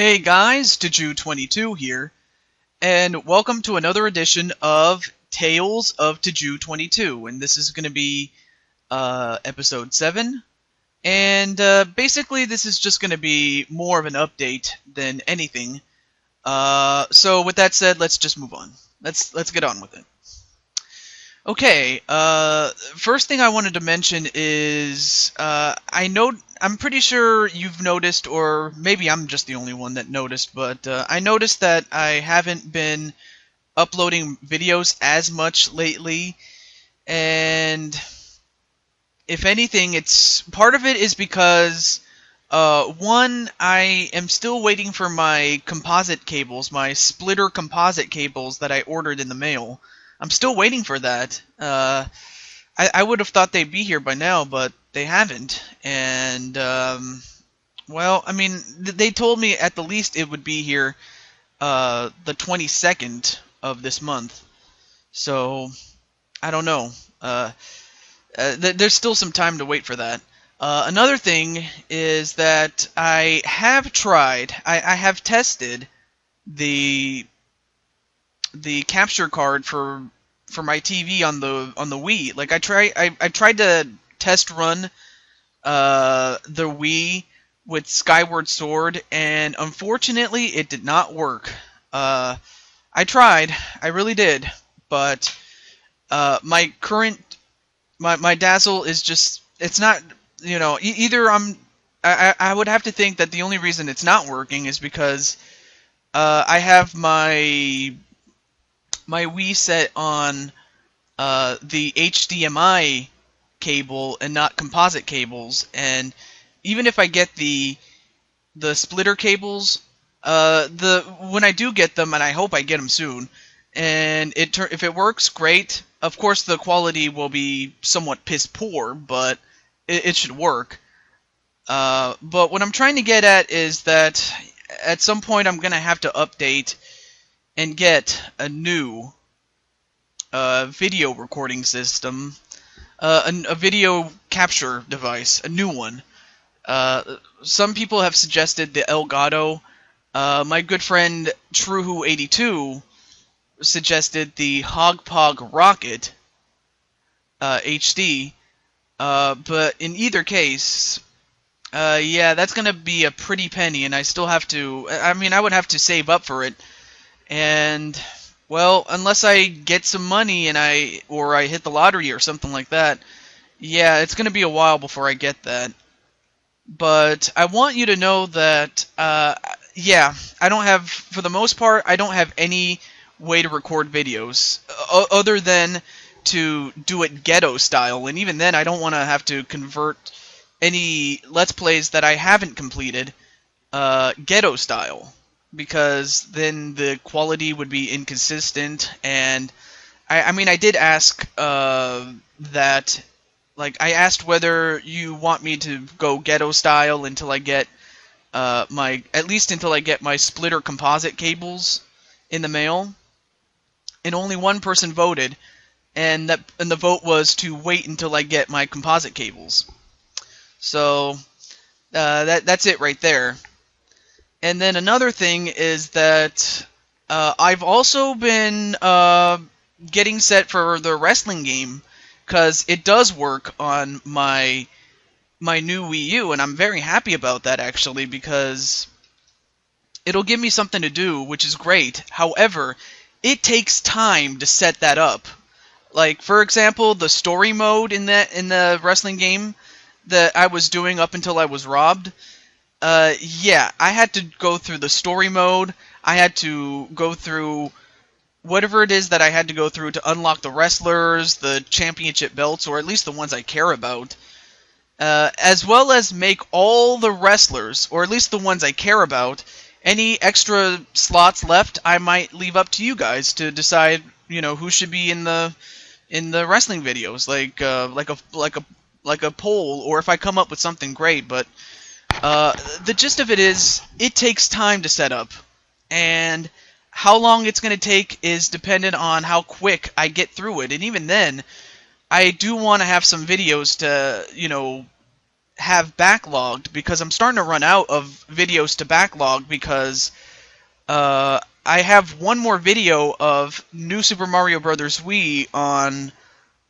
Hey guys, TehJew22 here, and welcome to another edition of Tales of TehJew22, and this is going to be episode 7, and basically this is just going to be more of an update than anything. So with that said, let's just move on. Let's get on with it. Okay, first thing I wanted to mention is, I'm pretty sure you've noticed, or maybe I'm just the only one that noticed, but I noticed that I haven't been uploading videos as much lately, and if anything, part of it is because, one, I am still waiting for my composite cables, my splitter composite cables that I ordered in the mail. I'm still waiting for that. I would have thought they'd be here by now, but they haven't. And, well, I mean, they told me at the least it would be here the 22nd of this month. So, I don't know. There's still some time to wait for that. Another thing is that I have tried, I have tested the capture card for my TV on the Wii. Like I tried to test run the Wii with Skyward Sword, and unfortunately it did not work. I tried, I really did, but my current my Dazzle is just, it's not, either I would have to think that the only reason it's not working is because I have my Wii set on the HDMI cable and not composite cables, and even if I get the splitter cables, when I do get them, and I hope I get them soon, and if it works, great. Of course, the quality will be somewhat piss poor, but it should work. But what I'm trying to get at is that at some point I'm gonna have to update and get a new video recording system, a video capture device, a new one. Some people have suggested the Elgato. My good friend TehJew22 suggested the Hogpog Rocket HD. But in either case, yeah, that's gonna be a pretty penny, and I still have to. I mean, I would have to save up for it. And, well, unless I get some money and I hit the lottery or something like that, yeah, it's going to be a while before I get that. But I want you to know that, yeah, for the most part, I don't have any way to record videos other than to do it ghetto style. And even then, I don't want to have to convert any Let's Plays that I haven't completed ghetto style, because then the quality would be inconsistent. And I mean, I did ask that, like, I asked whether you want me to go ghetto style until I get at least until I get my splitter composite cables in the mail, and only one person voted, and the vote was to wait until I get my composite cables. So that's it right there. And then another thing is that I've also been getting set for the wrestling game, because it does work on my new Wii U, and I'm very happy about that, actually, because it'll give me something to do, which is great. However, it takes time to set that up. Like, for example, the story mode in the wrestling game that I was doing up until I was robbed. Yeah, I had to go through the story mode. I had to go through whatever it is that I had to go through to unlock the wrestlers, the championship belts, or at least the ones I care about, as well as make all the wrestlers, or at least the ones I care about. Any extra slots left, I might leave up to you guys to decide, who should be in the wrestling videos, like a poll, or if I come up with something great. But the gist of it is, it takes time to set up, and how long it's going to take is dependent on how quick I get through it. And even then, I do want to have some videos to, have backlogged because I'm starting to run out of videos to backlog because I have one more video of New Super Mario Bros. Wii on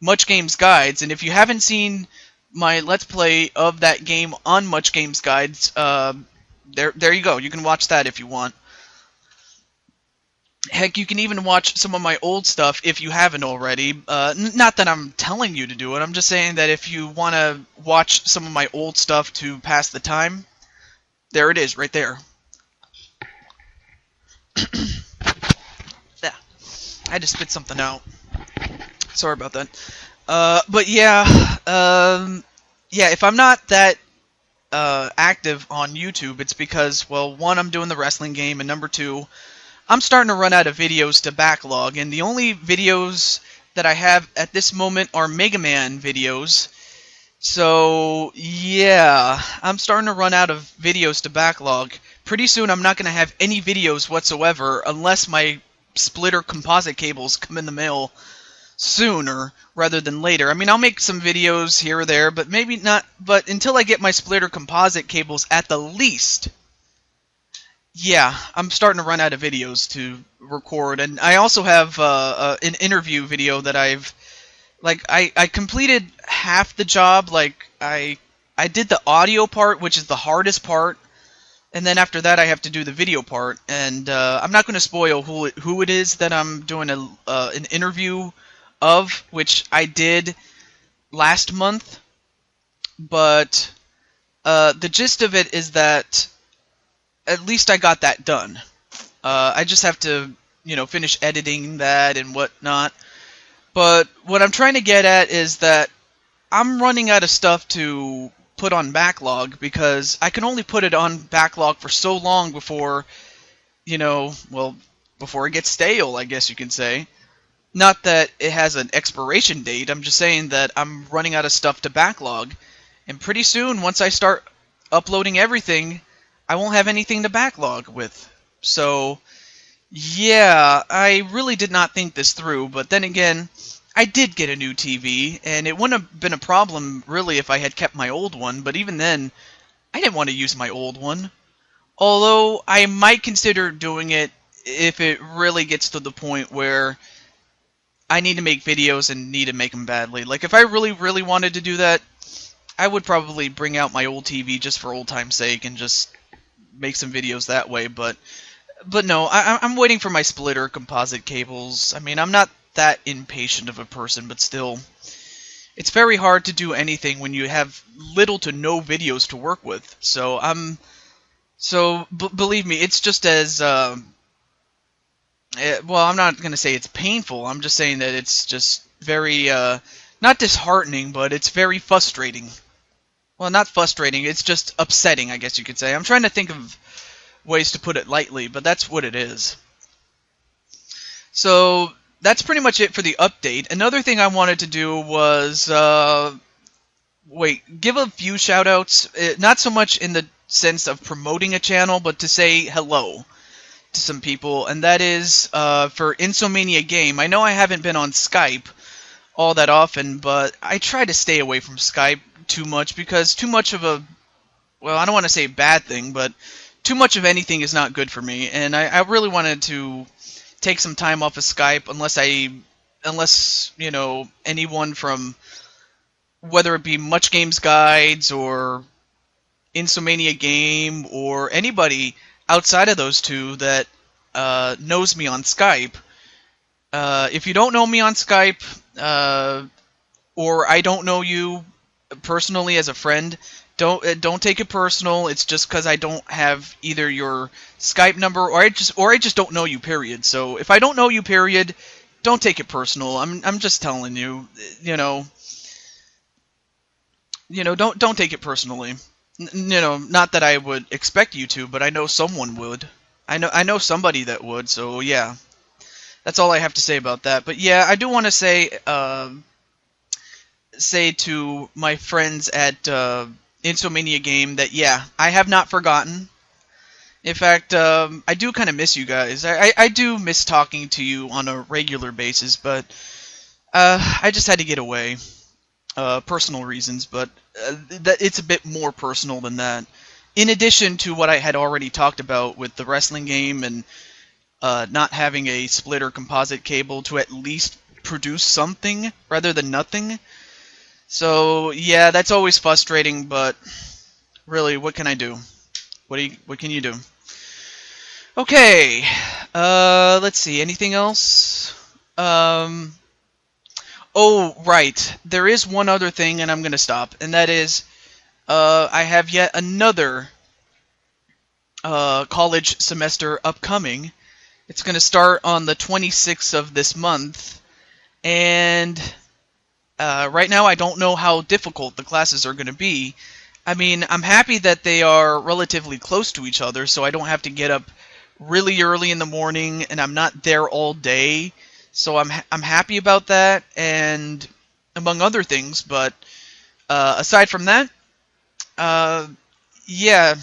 Much Games Guides, and if you haven't seen my Let's Play of that game on Much Games Guides, there you go. You can watch that if you want. Heck, you can even watch some of my old stuff if you haven't already. Not that I'm telling you to do it. I'm just saying that if you want to watch some of my old stuff to pass the time, there it is, right there. Yeah, I had to spit something out. Sorry about that. But yeah, yeah. If I'm not that active on YouTube, it's because, well, one, I'm doing the wrestling game, and number two, I'm starting to run out of videos to backlog, and the only videos that I have at this moment are Mega Man videos. So, yeah, I'm starting to run out of videos to backlog. Pretty soon I'm not going to have any videos whatsoever unless my splitter composite cables come in the mail sooner rather than later. I mean, I'll make some videos here or there, but maybe not. But until I get my splitter composite cables at the least, yeah, I'm starting to run out of videos to record. And I also have an interview video that I completed half the job. Like, I did the audio part, which is the hardest part, and then after that I have to do the video part. And I'm not going to spoil who it is that I'm doing an interview of, which I did last month. But the gist of it is that at least I got that done. I just have to, finish editing that and whatnot. But what I'm trying to get at is that I'm running out of stuff to put on backlog because I can only put it on backlog for so long before, before it gets stale, I guess you can say. Not that it has an expiration date, I'm just saying that I'm running out of stuff to backlog. And pretty soon, once I start uploading everything, I won't have anything to backlog with. So, yeah, I really did not think this through, but then again, I did get a new TV, and it wouldn't have been a problem, really, if I had kept my old one, but even then, I didn't want to use my old one. Although, I might consider doing it if it really gets to the point where I need to make videos and need to make them badly. Like, if I really, really wanted to do that, I would probably bring out my old TV just for old time's sake and just make some videos that way, but no, I'm waiting for my splitter composite cables. I mean, I'm not that impatient of a person, but still, it's very hard to do anything when you have little to no videos to work with. So believe me, it's just as well, I'm not gonna say it's painful. I'm just saying that it's just very not disheartening, but it's very frustrating. Well, not frustrating, it's just upsetting, I guess you could say. I'm trying to think of ways to put it lightly, but that's what it is. So, that's pretty much it for the update. Another thing I wanted to do was, give a few shoutouts. Not so much in the sense of promoting a channel, but to say hello to some people. And that is for Insomania Game. I know I haven't been on Skype all that often, but I try to stay away from Skype too much because too much of a, well, I don't want to say a bad thing, but too much of anything is not good for me, and I really wanted to take some time off of Skype unless anyone from, whether it be Much Games Guides or Insomania Game or anybody outside of those two that knows me on Skype. If you don't know me on Skype, or I don't know you personally as a friend, don't take it personal. It's just because I don't have either your Skype number or I just don't know you. Period. So if I don't know you, period, don't take it personal. I'm just telling you. Don't take it personally. Not that I would expect you to, but I know someone would. I know somebody that would. So yeah, that's all I have to say about that. But yeah, I do want to say to my friends at Insomania Game that, yeah, I have not forgotten. In fact, I do kind of miss you guys. I do miss talking to you on a regular basis, but I just had to get away. personal reasons, but it's a bit more personal than that. In addition to what I had already talked about with the wrestling game and not having a split or composite cable to at least produce something rather than nothing. So yeah, that's always frustrating, but really, what can I do? What can you do? Okay, let's see. Anything else? Oh, right. There is one other thing, and I'm gonna stop, and that is, I have yet another college semester upcoming. It's gonna start on the 26th of this month, and right now I don't know how difficult the classes are gonna be. I mean, I'm happy that they are relatively close to each other, so I don't have to get up really early in the morning, and I'm not there all day. So I'm happy about that, and among other things. But aside from that, yeah,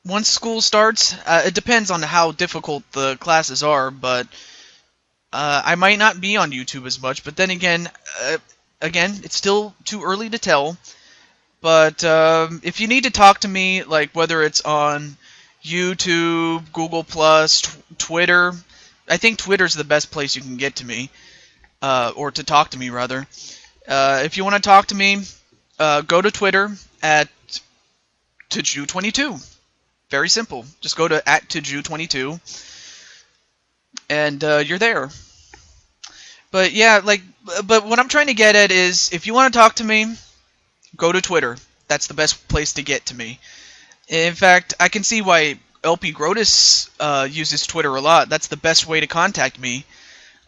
once school starts, it depends on how difficult the classes are. But I might not be on YouTube as much. But then again, it's still too early to tell. But if you need to talk to me, like whether it's on YouTube, Google Plus, Twitter, I think Twitter's the best place you can get to me, or to talk to me rather. If you want to talk to me, go to Twitter at TehJew22. Very simple. Just go to at TehJew22, and you're there. But yeah, but what I'm trying to get at is, if you want to talk to me, go to Twitter. That's the best place to get to me. In fact, I can see why LP Grotus uses Twitter a lot. That's the best way to contact me.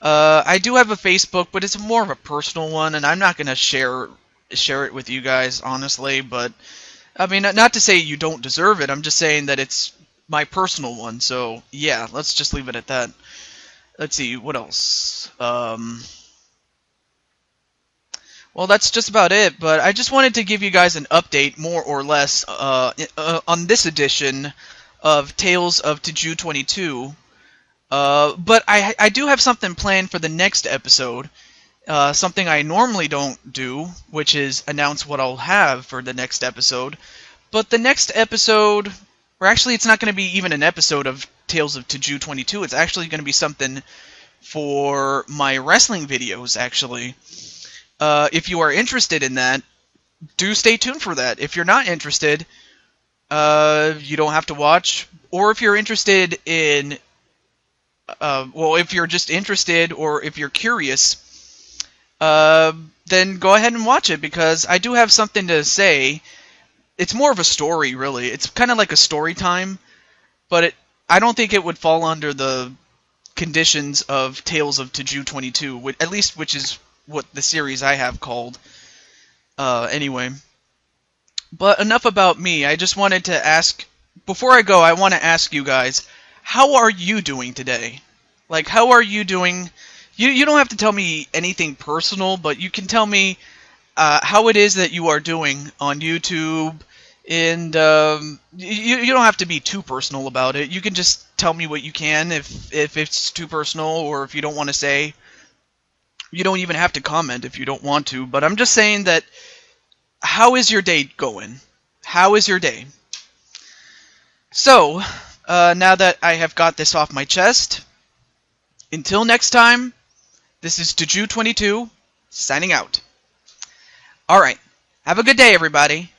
I do have a Facebook, but it's more of a personal one, and I'm not going to share it with you guys, honestly. But, I mean, not to say you don't deserve it. I'm just saying that it's my personal one. So, yeah, let's just leave it at that. Let's see, what else? Well, that's just about it, but I just wanted to give you guys an update, more or less, on this edition of Tales of TehJew22. But I do have something planned for the next episode, something I normally don't do, which is announce what I'll have for the next episode. But the next episode, or actually it's not going to be even an episode of Tales of TehJew22, it's actually going to be something for my wrestling videos, actually. If you are interested in that, do stay tuned for that. If you're not interested, you don't have to watch. Or if you're interested in, well, if you're just interested or if you're curious, then go ahead and watch it, because I do have something to say. It's more of a story, really. It's kind of like a story time, but I don't think it would fall under the conditions of Tales of TehJew22, at least which is what the series I have called. Anyway. But enough about me. I just wanted to ask, before I go, I want to ask you guys, how are you doing today? Like, how are you doing? You don't have to tell me anything personal, but you can tell me how it is that you are doing on YouTube, and you don't have to be too personal about it. You can just tell me what you can if it's too personal, or if you don't want to say. You don't even have to comment if you don't want to, but I'm just saying that, how is your day going? How is your day? So, now that I have got this off my chest, until next time, this is TehJew22, signing out. Alright, have a good day, everybody.